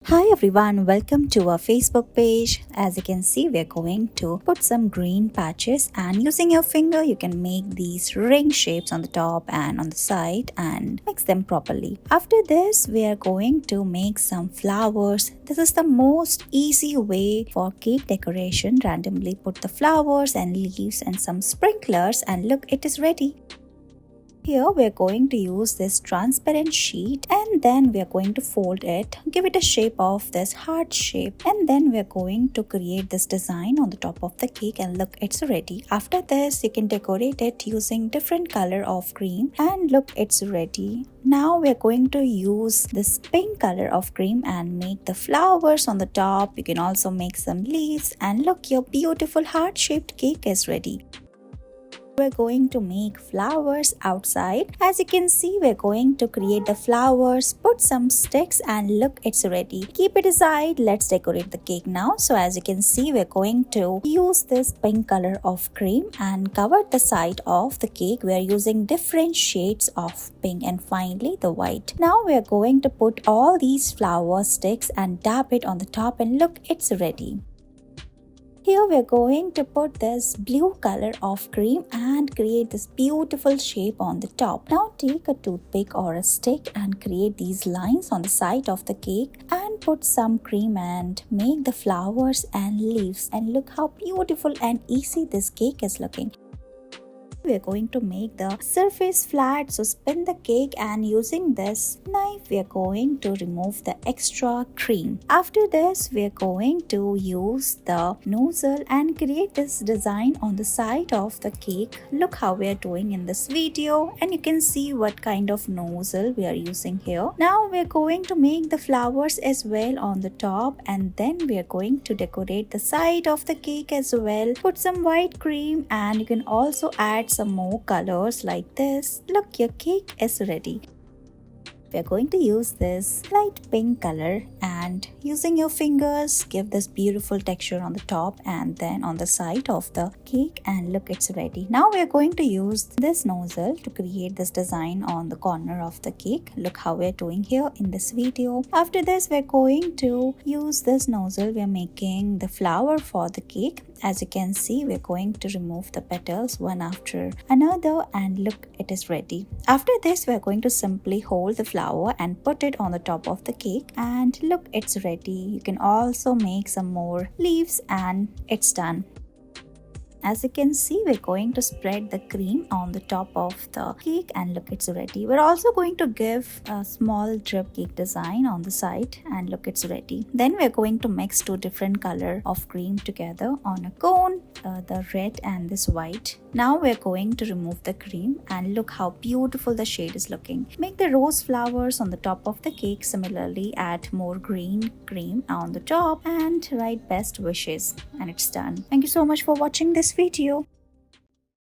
Hi everyone, welcome to our Facebook page. As you can see, we're going to put some green patches and using your finger you can make these ring shapes on the top and on the side and mix them properly. After this, we are going to make some flowers. This is the most easy way for cake decoration. Randomly put the flowers and leaves and some sprinklers and look, it is ready. Here we are going to use this transparent sheet and then we are going to fold it, give it a shape of this heart shape, and then we are going to create this design on the top of the cake and look, it's ready. After this you can decorate it using different color of cream and look, it's ready. Now we are going to use this pink color of cream and make the flowers on the top. You can also make some leaves and look, your beautiful heart shaped cake is ready. We're going to make flowers outside. As you can see, we're going to create the flowers, put some sticks and look, it's ready. Keep it aside. Let's decorate the cake now. So as you can see, we're going to use this pink color of cream and cover the side of the cake. We're using different shades of pink and finally the white. Now we're going to put all these flower sticks and dab it on the top and look, it's ready. Here we're going to put this blue color of cream and create this beautiful shape on the top. Now take a toothpick or a stick and create these lines on the side of the cake and put some cream and make the flowers and leaves and look how beautiful and easy this cake is looking. We are going to make the surface flat, so spin the cake and using this knife we are going to remove the extra cream. After this we are going to use the nozzle and create this design on the side of the cake. Look how we are doing in this video and you can see what kind of nozzle we are using here. Now we are going to make the flowers as well on the top and then we are going to decorate the side of the cake as well. Put some white cream and you can also add some more colors like this. Look, your cake is ready. We are going to use this light pink color and using your fingers give this beautiful texture on the top and then on the side of the cake and look, it's ready. Now we are going to use this nozzle to create this design on the corner of the cake. Look how we are doing here in this video. After this we are going to use this nozzle. We are making the flower for the cake. As you can see, we're going to remove the petals one after another and look, it is ready. After this, we're going to simply hold the flower and put it on the top of the cake and look, it's ready. You can also make some more leaves and it's done. As you can see, we're going to spread the cream on the top of the cake and look, it's ready. We're also going to give a small drip cake design on the side and look, it's ready. Then we're going to mix two different color of cream together on a cone, the red and this white. Now we're going to remove the cream and look how beautiful the shade is looking. Make the rose flowers on the top of the cake. Similarly, add more green cream on the top and write best wishes and it's done. Thank you so much for watching this video.